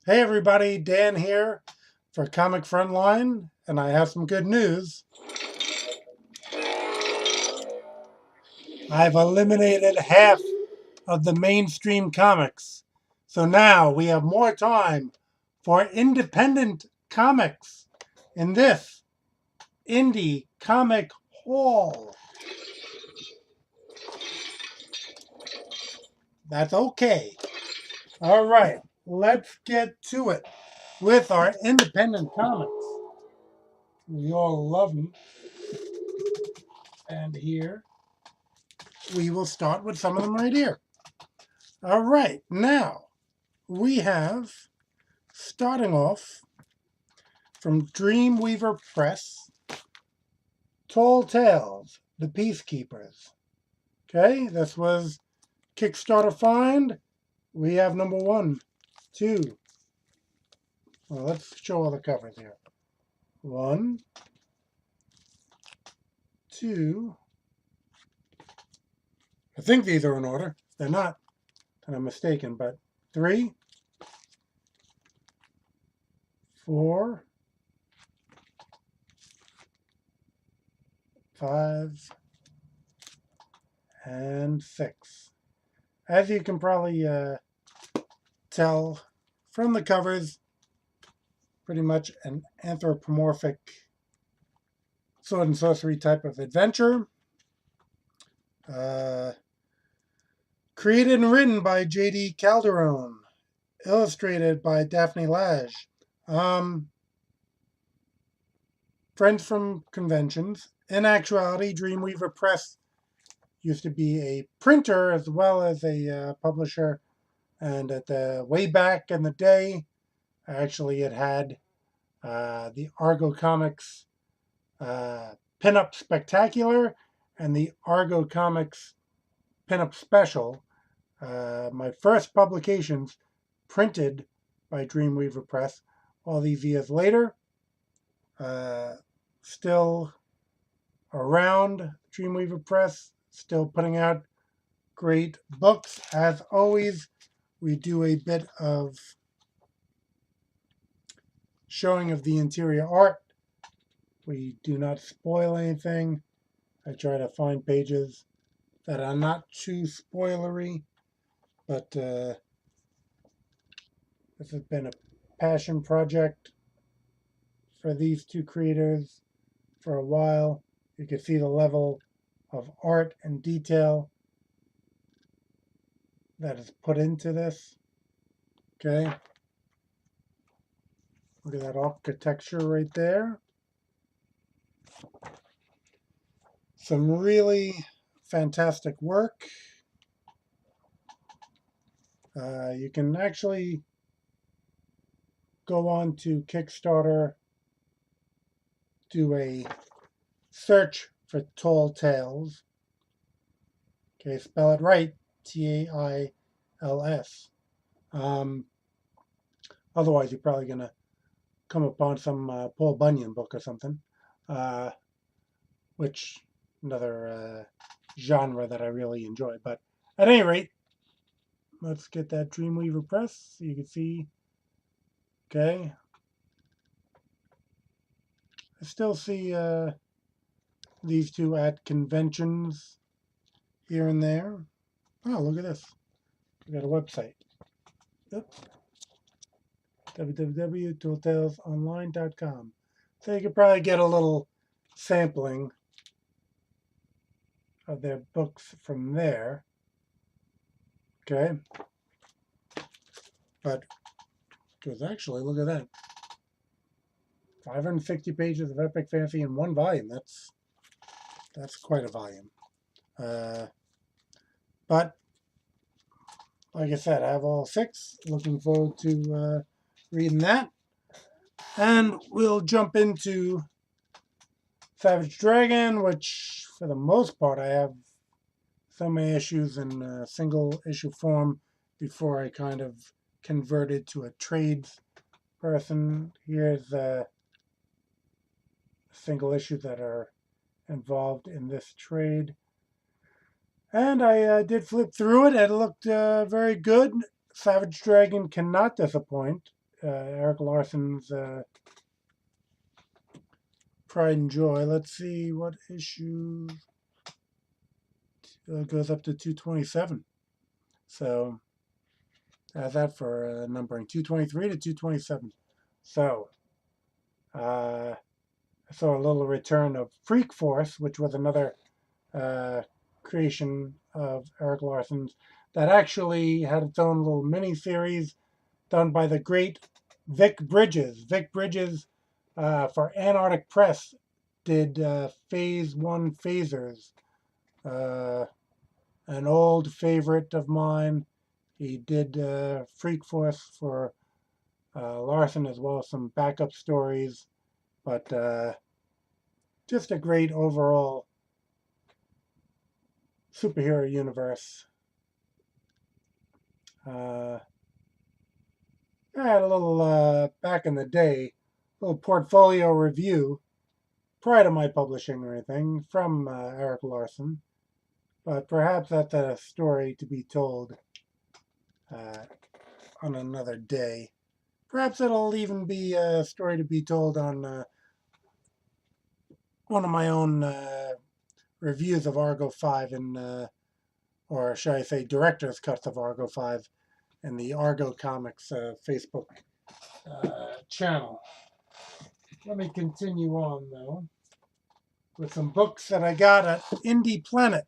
Hey everybody, Dan here for Comic Frontline, and I have some good news. I've eliminated half of the mainstream comics. So now we have more time for independent comics in this indie comic hall. That's okay. All right, let's get to it with our independent comics. We all love them. And here we will start with some of them right here. All right, now we have, starting off from Dreamweaver Press, Tall Tales, The Peacekeepers. Okay, this was Kickstarter find. We have number 1, 2. Well, let's show all the covers here. 1, 2. I think these are in order. They're not, and I'm mistaken, but 3, 4, 5, and 6. As you can probably tell from the covers, pretty much an anthropomorphic sword and sorcery type of adventure. Created and written by J.D. Calderon. Illustrated by Daphne Lage. Friends from conventions. In actuality, Dreamweaver Press used to be a printer as well as a publisher. And at the way back in the day, actually it had the Argo Comics Pinup Spectacular and the Argo Comics Pinup Special. My first publications printed by Dreamweaver Press all these years later. Still around, Dreamweaver Press, still putting out great books. As always, we do a bit of showing of the interior art. We do not spoil anything. I try to find pages that are not too spoilery, but this has been a passion project for these two creators for a while. You can see the level of art and detail that is put into this. Okay. Look at that architecture right there. Some really fantastic work. You can actually go on to Kickstarter, do a search for Tall Tales. Okay, spell it right, Tails. Otherwise, you're probably going to come upon some Paul Bunyan book or something, which another genre that I really enjoy. But at any rate, let's get that Dreamweaver Press so you can see. Okay. I still see these two at conventions here and there. Oh, look at this. We got a website. Oops. www.totalesonline.com. So you could probably get a little sampling of their books from there. Okay. But, because actually, look at that. 560 pages of epic fantasy in one volume. That's quite a volume. But, like I said, I have all 6. Looking forward to reading that. And we'll jump into Savage Dragon, which for the most part I have so many issues in single issue form before I kind of converted to a trades person. Here's single issues that are involved in this trade. And I did flip through it. It looked very good. Savage Dragon cannot disappoint. Eric Larson's pride and joy. Let's see what issue goes up to 227. So that for numbering 223 to 227. So I saw a little return of Freak Force, which was another creation of Eric Larson's that actually had its own little mini series done by the great Vic Bridges. Vic Bridges for Antarctic Press did Phase 1 Phasers, an old favorite of mine. He did Freak Force for Larson as well as some backup stories, but just a great overall superhero universe. I had a little, back in the day, little portfolio review prior to my publishing or anything from Eric Larson, but perhaps that's a story to be told on another day. Perhaps it'll even be a story to be told on one of my own reviews of Argo 5 or should I say director's cuts of Argo 5 in the Argo Comics Facebook channel. Let me continue on though with some books that I got at Indie Planet.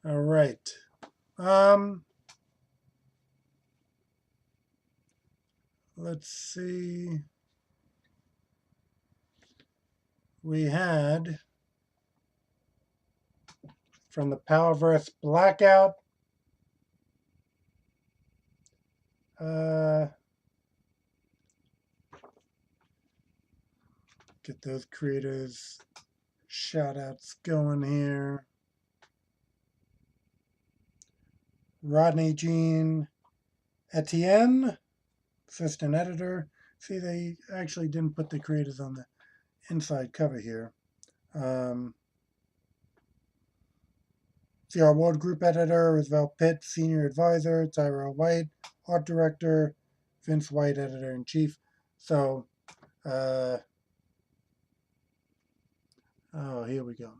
All right. Let's see. We had from the Powerverse Blackout. Get those creators shout outs going here. Rodney Jean Etienne, assistant editor. See, they actually didn't put the creators on the inside cover here. CR World Group editor, Roosevelt Pitt, senior advisor, Tyrell White, art director, Vince White, editor in chief. So, oh, here we go.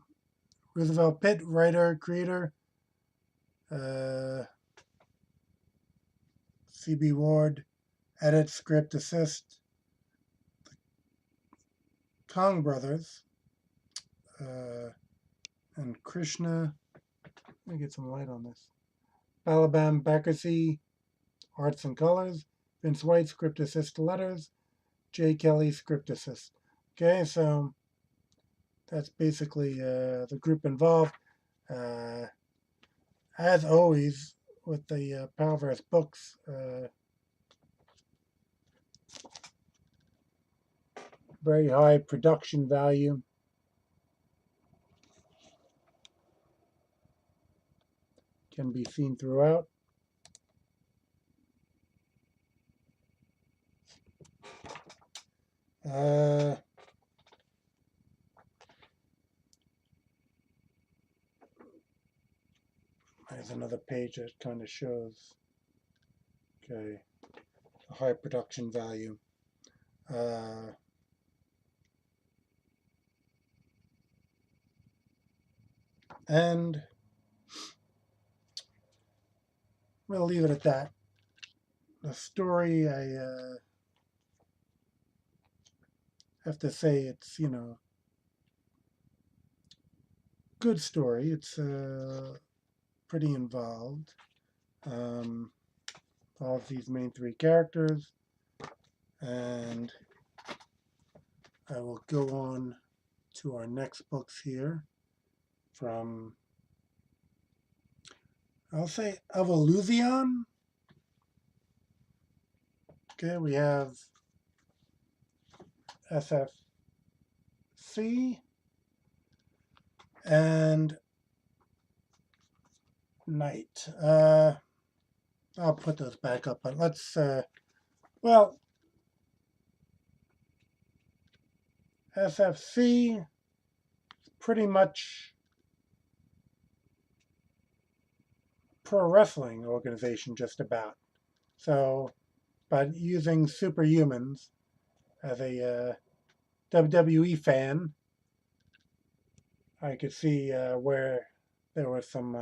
Roosevelt Pitt, writer, creator. CB Ward, edit, script, assist. Kong Brothers, and Krishna. Let me get some light on this. Balabam Bakassi, arts and colors. Vince White, script assist letters. Jay Kelly, script assist. Okay, so that's basically the group involved. As always, with the Powerverse books, very high production value. Can be seen throughout. There's another page that kind of shows, okay, a high production value. And we'll leave it at that. The story, I have to say it's, good story. It's pretty involved. All of these main three characters. And I will go on to our next books here from, I'll say, Evoluzione. Okay, we have SFC and Night. I'll put those back up, but let's, well, SFC pretty much pro wrestling organization, just about. So, but using superhumans as a WWE fan, I could see where there was some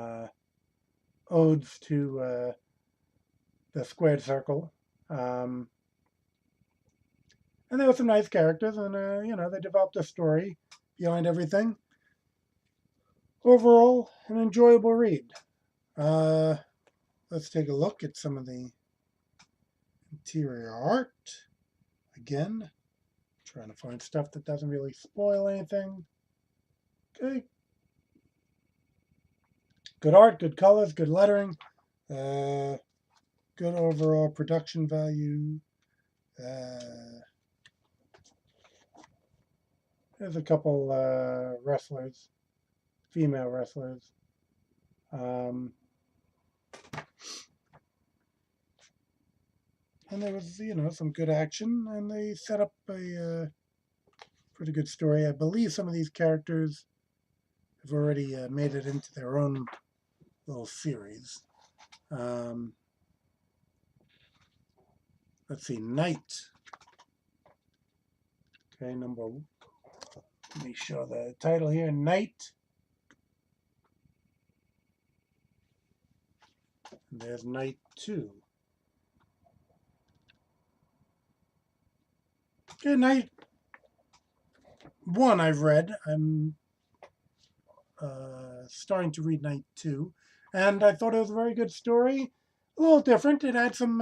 odes to the squared circle. Um, and there were some nice characters, and they developed a story behind everything. Overall, an enjoyable read. Uh, let's take a look at some of the interior art. Again, trying to find stuff that doesn't really spoil anything. Okay. Good art, good colors, good lettering, good overall production value. There's a couple wrestlers, female wrestlers. And there was, some good action, and they set up a pretty good story. I believe some of these characters have already made it into their own little series. Let's see, Night. Okay, let me show the title here, Night. And there's Night 2. Okay, Night 1 I've read. I'm starting to read Night 2. And I thought it was a very good story. A little different. It had some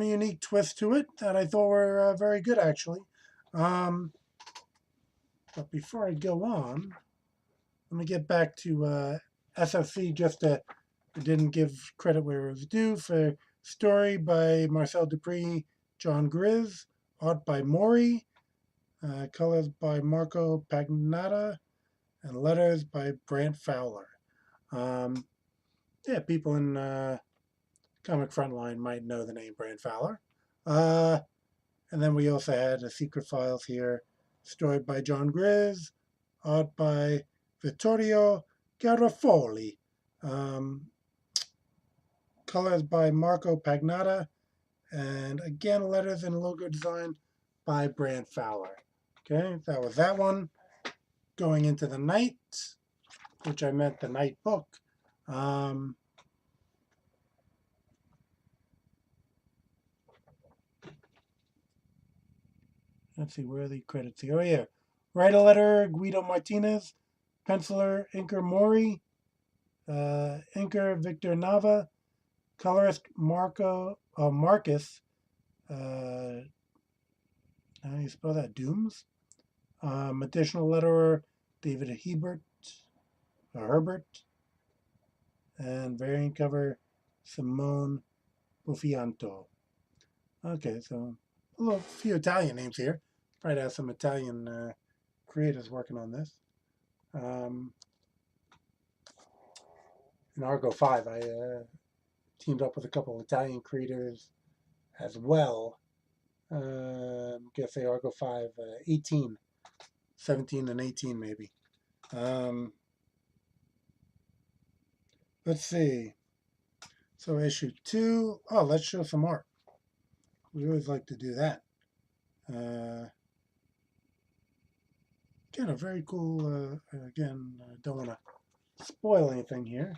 unique twists to it that I thought were very good, actually. But before I go on, let me get back to SFC just to, I didn't give credit where it was due, for story by Marcel Dupree, John Grizz, art by Maury, colors by Marco Pagnotta, and letters by Brant Fowler. People in Comic Frontline might know the name Brant Fowler. And then we also had a Secret Files here, story by John Grizz, art by Vittorio Garofoli, colors by Marco Pagnotta, and again, letters and logo design by Brant Fowler. Okay, that was that one. Going into the Night, which I meant the Night book. Let's see, where are the credits here? Oh, yeah. Writer letter, Guido Martinez. Penciler, Inker Mori. Inker, Victor Nava. Colorist, Marcus. How do you spell that? Dooms? Additional letterer, David Herbert. And variant cover, Simone Buffianto. Okay, so a few Italian names here. Probably have some Italian creators working on this. In Argo 5, I teamed up with a couple of Italian creators as well. Guess say Argo 5, 18, 17 and 18 maybe. Let's see. So issue 2. Oh, let's show some art. We always like to do that. Again, a very cool, don't want to spoil anything here,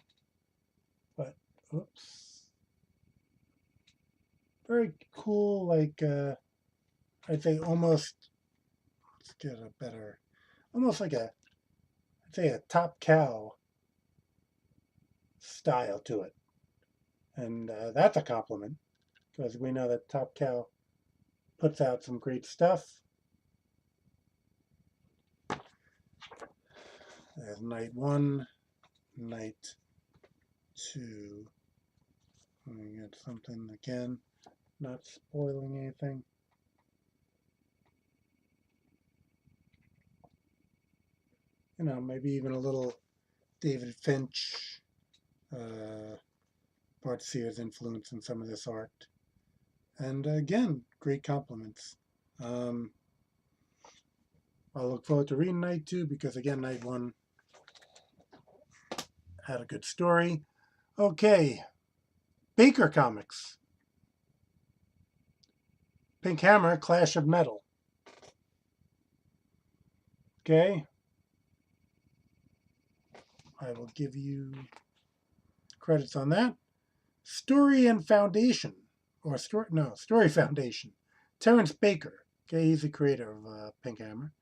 but, oops. Very cool, like, I'd say almost, let's get a better, almost like I'd say a Top Cow style to it. And that's a compliment, because we know that Top Cow puts out some great stuff. There's Night 1, Night 2. Let me get something again, not spoiling anything. Maybe even a little David Finch, Bart Sears influence in some of this art. And again, great compliments. I look forward to reading Night 2 because, again, Night 1 had a good story. Okay, Baker Comics. Pink Hammer, Clash of Metal. Okay. I will give you credits on that. Story and Foundation, or Story Foundation. Terrence Baker. Okay, he's the creator of Pink Hammer.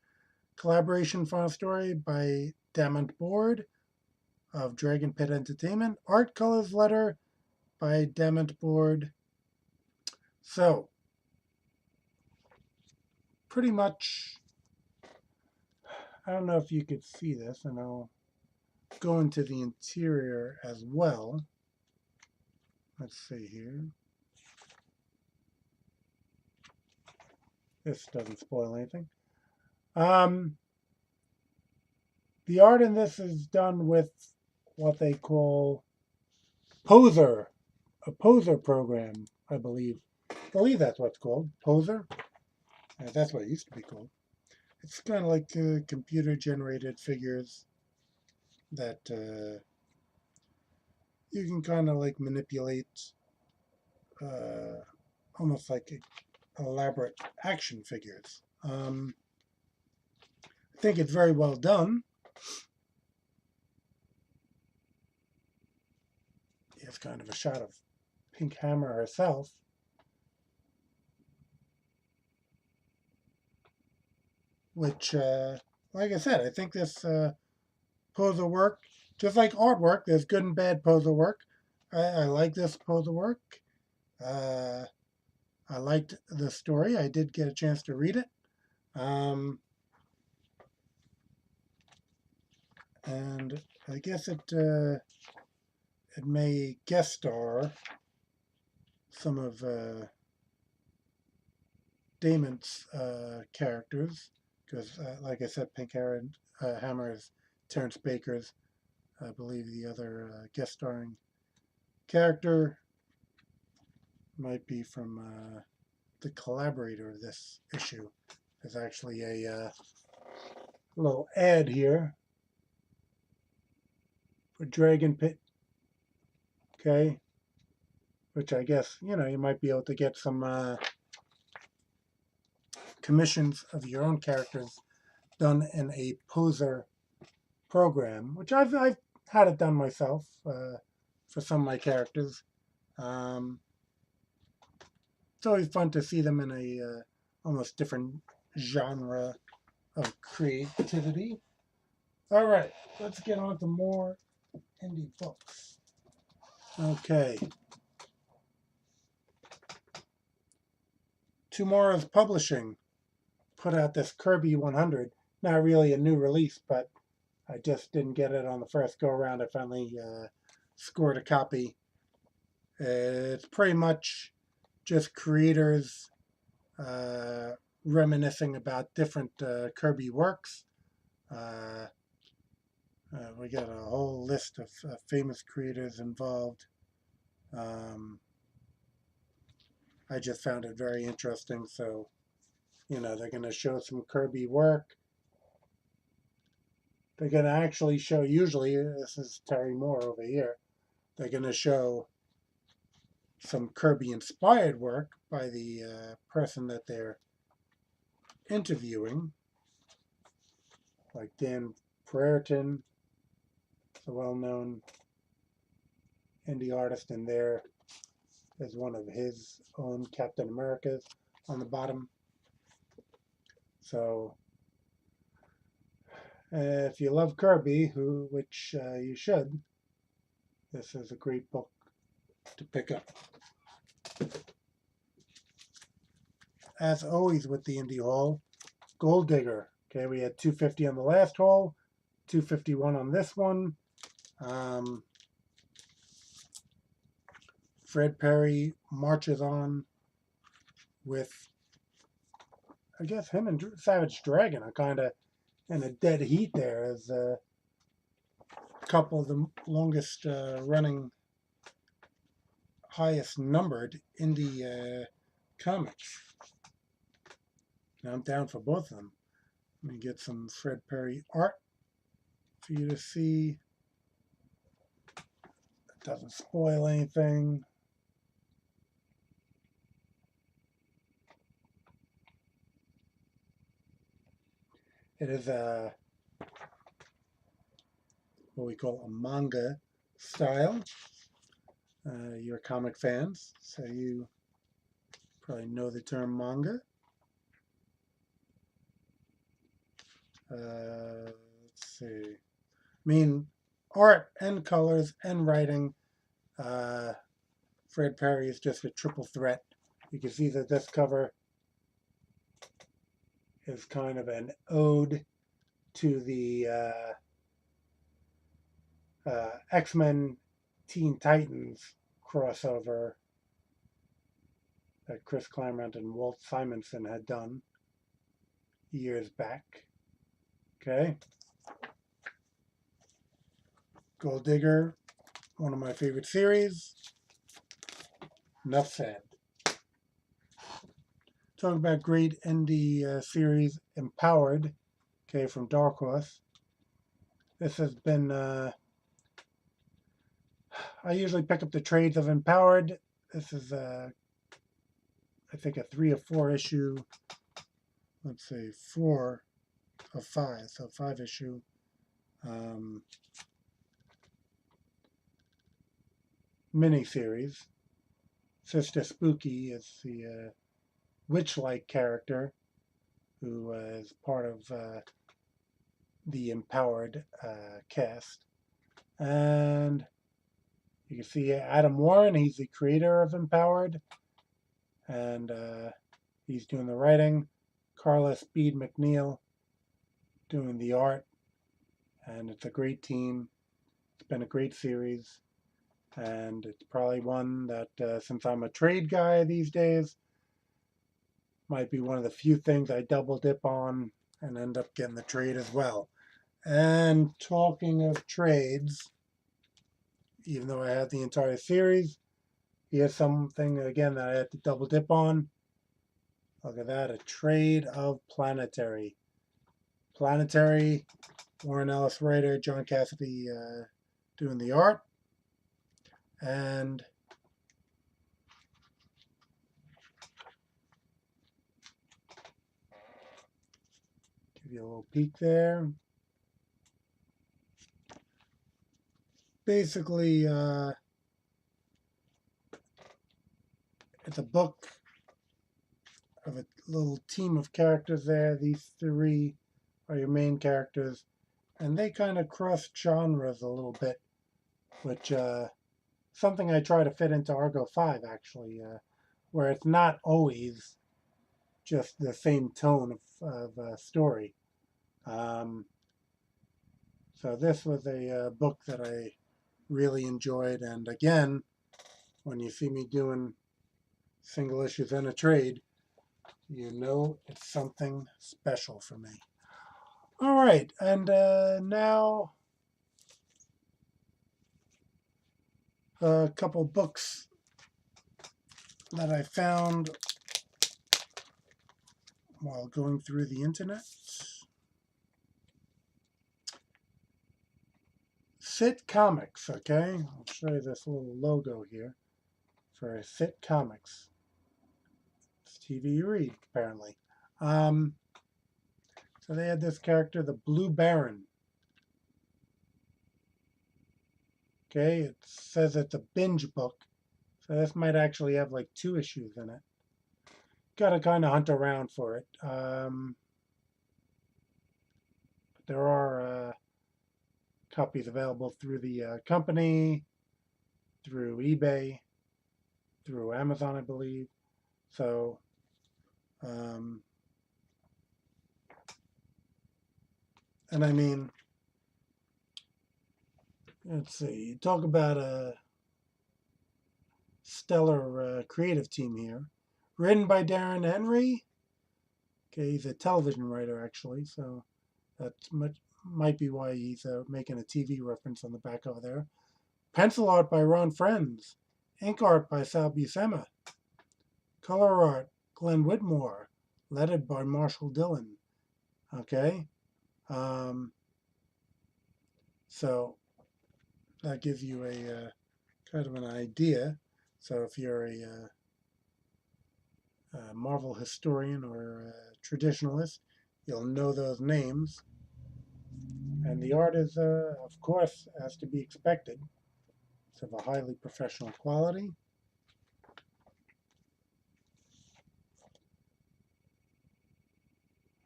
Collaboration final story by Damont Board of Dragon Pit Entertainment. Art colors letter by Damont Board. So, pretty much, I don't know if you could see this, and I'll go into the interior as well. Let's see here. This doesn't spoil anything. The art in this is done with what they call Poser, a Poser program, I believe. I believe that's what it's called, Poser. That's what it used to be called. It's kind of like computer-generated figures that you can kind of like manipulate, almost like elaborate action figures. I think it's very well done. Here's kind of a shot of Pink Hammer herself. Which, like I said, I think this poser work, just like artwork, there's good and bad poser work. I like this poser work. I liked the story. I did get a chance to read it. And I guess it may guest star some of Damon's characters, because, like I said, Pink Hammer is Terrence Baker's, I believe the other guest starring character might be from the collaborator of this issue. There's actually a little ad here for Dragon Pit, okay, which I guess, you know, you might be able to get some commissions of your own characters done in a poser program, which I've had it done myself for some of my characters. It's always fun to see them in a almost different genre of creativity. All right, let's get on to more indie books. Okay. TwoMorrows Publishing put out this Kirby 100. Not really a new release, but I just didn't get it on the first go around. I finally scored a copy. It's pretty much just creators reminiscing about different Kirby works. We got a whole list of famous creators involved. I just found it very interesting. So, you know, they're going to show some Kirby work. They're going to actually show, usually, this is Terry Moore over here, they're going to show some Kirby-inspired work by the person that they're interviewing, like Dan Brereton, a well-known indie artist, and there is one of his own Captain Americas on the bottom. So, if you love Kirby, which you should, this is a great book to pick up. As always with the indie haul, Gold Digger. Okay, we had 250 on the last haul, 251 on this one. Fred Perry marches on with, I guess, him and Savage Dragon are kind of in a dead heat there as a couple of the longest running, highest numbered indie comics. Now I'm down for both of them. Let me get some Fred Perry art for you to see. It doesn't spoil anything. It is a what we call a manga style. You're comic fans, so you probably know the term manga. Let's see. I mean, art and colors and writing. Fred Perry is just a triple threat. You can see that this cover is kind of an ode to the X-Men Teen Titans crossover that Chris Claremont and Walt Simonson had done years back. Okay. Gold Digger, one of my favorite series. Enough said. Talking about great indie series, Empowered, okay, from Dark Horse. This has been, I usually pick up the trades of Empowered. This is, I think, a 3 or 4 issue, let's say 4 of 5, so 5 issue. Mini-series. Sister Spooky is the witch-like character who is part of the Empowered cast. And you can see Adam Warren, he's the creator of Empowered. And he's doing the writing. Carla Speed McNeil doing the art. And it's a great team. It's been a great series. And it's probably one that, since I'm a trade guy these days, might be one of the few things I double dip on and end up getting the trade as well. And talking of trades, even though I had the entire series, here's something again that I had to double dip on. Look at that, a trade of Planetary. Planetary, Warren Ellis writer, John Cassidy doing the art. And give you a little peek there. Basically, it's a book of a little team of characters there. These 3 are your main characters, and they kind of cross genres a little bit, which something I try to fit into Argo 5 actually, where it's not always just the same tone of story. So this was a book that I really enjoyed, and again, when you see me doing single issues and a trade, you know it's something special for me. All right, and now a couple books that I found while going through the internet. SitComics, okay? I'll show you this little logo here for SitComics. It's TV you read, apparently. So they had this character, the Blue Baron. Okay, it says it's a binge book. So this might actually have like 2 issues in it. Got to kind of hunt around for it. There are copies available through the company, through eBay, through Amazon, I believe. So, and I mean, let's see, talk about a stellar creative team here. Written by Darren Henry. Okay, he's a television writer, actually, so that's might be why he's making a TV reference on the back over there. Pencil art by Ron Friends. Ink art by Sal Buscema. Color art, Glenn Whitmore. Lettered by Marshall Dillon. Okay. So that gives you a kind of an idea. So if you're a Marvel historian or a traditionalist, you'll know those names. And the art is, of course, as to be expected. It's of a highly professional quality.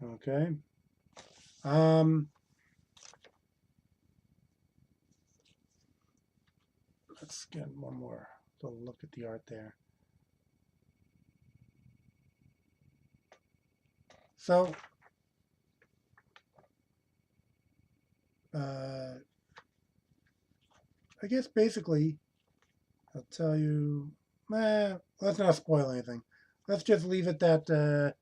Okay. Let's get one more little look at the art there. So, I guess basically, I'll tell you, let's not spoil anything. Let's just leave it that the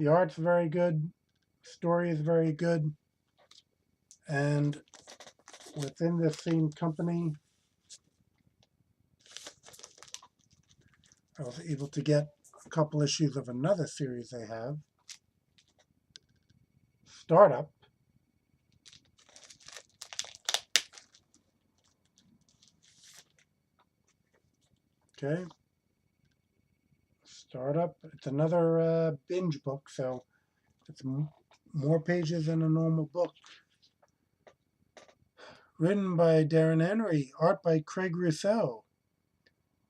art's very good, story is very good, and within this same company, I was able to get a couple issues of another series they have, Startup. Okay. Startup. It's another binge book, so it's more pages than a normal book. Written by Darren Henry, art by Craig Russell,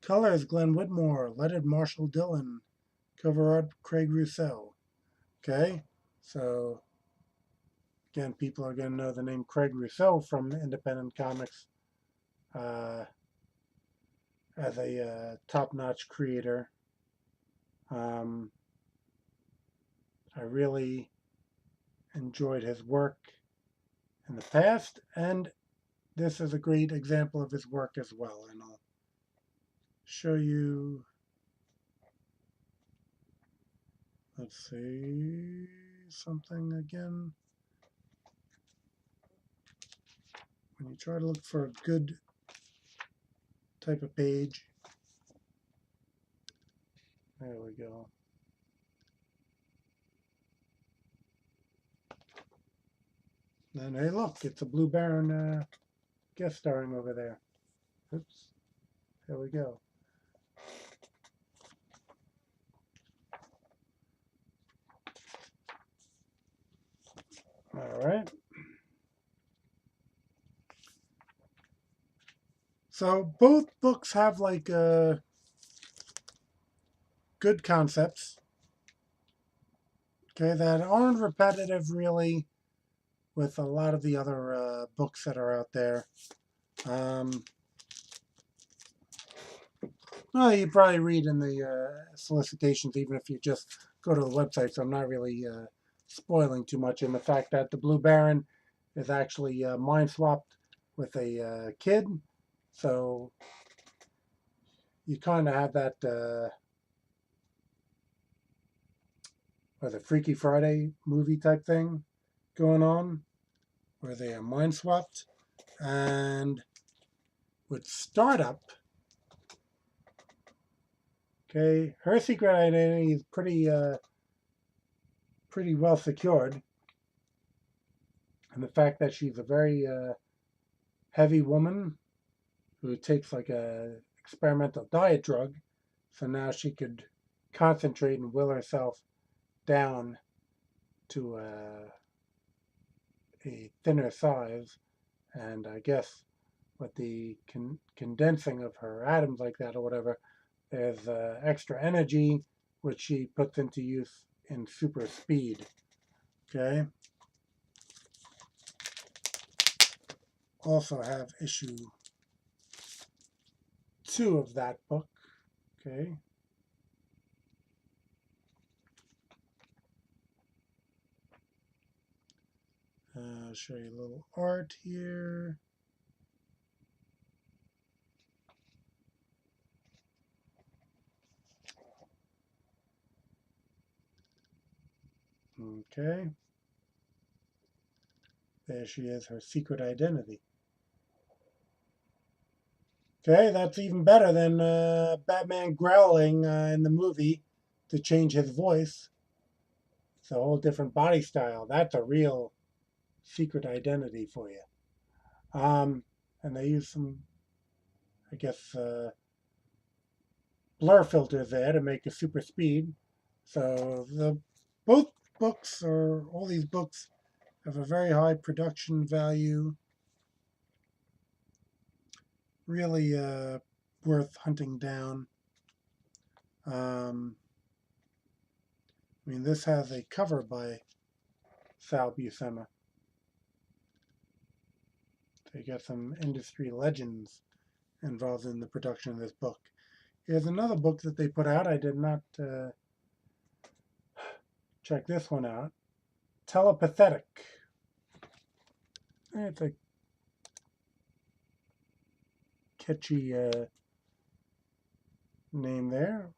colors Glenn Whitmore, lettered Marshall Dillon, cover art Craig Russell. Okay, so again, people are going to know the name Craig Russell from independent comics as a top-notch creator. I really enjoyed his work in the past, and this is a great example of his work as well. And I'll show you, let's see, something again. When you try to look for a good type of page, there we go. And hey, look, it's a Blue Baron guest starring over there. Oops, there we go. All right. So both books have like good concepts, okay, that aren't repetitive really with a lot of the other books that are out there. Well, you probably read in the solicitations, even if you just go to the website. So I'm not really spoiling too much in the fact that the Blue Baron is actually mind swapped with a kid. So you kind of have that, or the Freaky Friday movie type thing going on, where they are mind swapped. And with Startup, okay, her secret identity is pretty well secured, and the fact that she's a very heavy woman who takes like a experimental diet drug, so now she could concentrate and will herself down to a thinner size, and I guess with the condensing of her atoms like that or whatever, there's extra energy which she puts into use in super speed. Okay. Also have issue 2 of that book. Okay. I'll show you a little art here. Okay. There she is, her secret identity. Okay, that's even better than Batman growling in the movie to change his voice. It's a whole different body style. That's a real secret identity for you. And they use some, I guess, blur filters there to make a super speed. So both books, or all these books, have a very high production value. Really worth hunting down. I mean, this has a cover by Sal Buscema. They got some industry legends involved in the production of this book. Here's another book that they put out. I did not check this one out. Telepathetic. It's a catchy name there.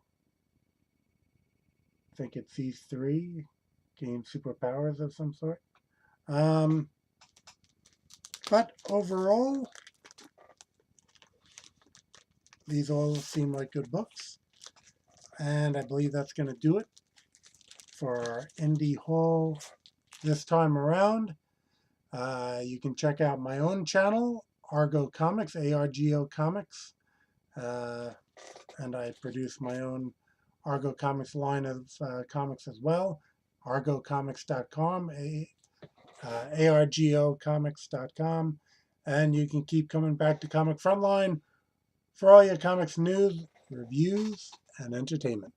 I think it's these three gain superpowers of some sort. But overall, these all seem like good books. And I believe that's going to do it for our indie haul this time around. You can check out my own channel, Argo Comics, ARGO Comics. And I produce my own Argo Comics line of comics as well. ArgoComics.com, ARGOComics.com. And you can keep coming back to Comic Frontline for all your comics news, reviews, and entertainment.